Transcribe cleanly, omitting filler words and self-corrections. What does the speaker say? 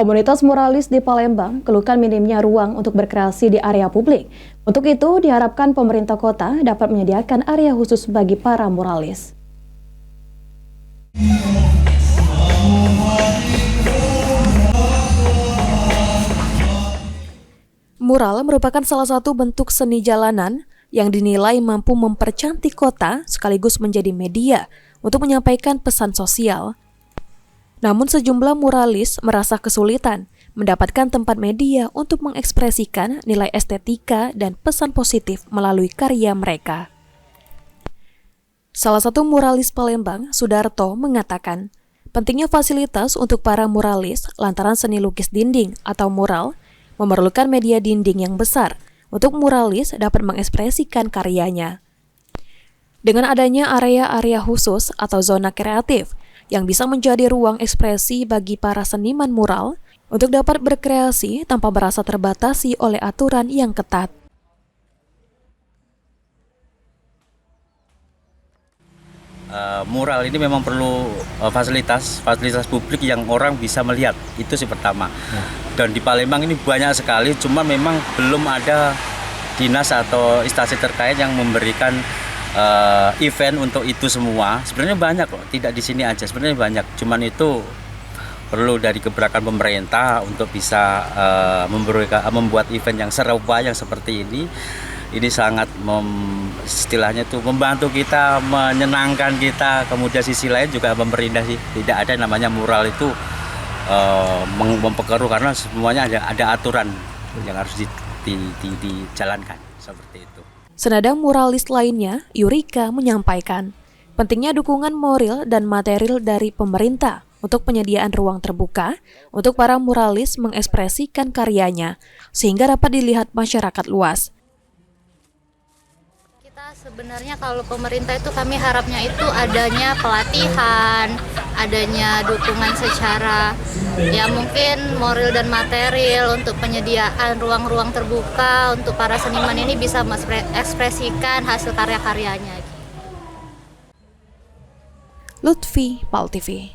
Komunitas muralis di Palembang keluhkan minimnya ruang untuk berkreasi di area publik. Untuk itu, diharapkan pemerintah kota dapat menyediakan area khusus bagi para muralis. Mural merupakan salah satu bentuk seni jalanan yang dinilai mampu mempercantik kota sekaligus menjadi media untuk menyampaikan pesan sosial. Namun sejumlah muralis merasa kesulitan mendapatkan tempat media untuk mengekspresikan nilai estetika dan pesan positif melalui karya mereka. Salah satu muralis Palembang, Sudarto, mengatakan pentingnya fasilitas untuk para muralis lantaran seni lukis dinding atau mural memerlukan media dinding yang besar untuk muralis dapat mengekspresikan karyanya. Dengan adanya area-area khusus atau zona kreatif yang bisa menjadi ruang ekspresi bagi para seniman mural untuk dapat berkreasi tanpa merasa terbatasi oleh aturan yang ketat. Mural ini memang perlu fasilitas publik yang orang bisa melihat, itu sih pertama. Dan di Palembang ini banyak sekali, cuma memang belum ada dinas atau instansi terkait yang memberikan event untuk itu semua. Sebenarnya banyak kok, tidak di sini aja, sebenarnya banyak. Cuman itu perlu dari gebrakan pemerintah untuk bisa membuat event yang serupa yang seperti ini. Ini sangat istilahnya tuh membantu kita, menyenangkan kita. Kemudian sisi lain juga pemerintah sih, tidak ada namanya mural itu mempengaruhi karena semuanya ada aturan yang harus dijalankan seperti itu. Senada muralis lainnya, Yurika menyampaikan pentingnya dukungan moral dan material dari pemerintah untuk penyediaan ruang terbuka untuk para muralis mengekspresikan karyanya sehingga dapat dilihat masyarakat luas. Sebenarnya kalau pemerintah itu kami harapnya itu adanya pelatihan, adanya dukungan secara ya mungkin moral dan material untuk penyediaan ruang-ruang terbuka untuk para seniman ini bisa mengekspresikan hasil karya-karyanya. Lutfi, PAL TV.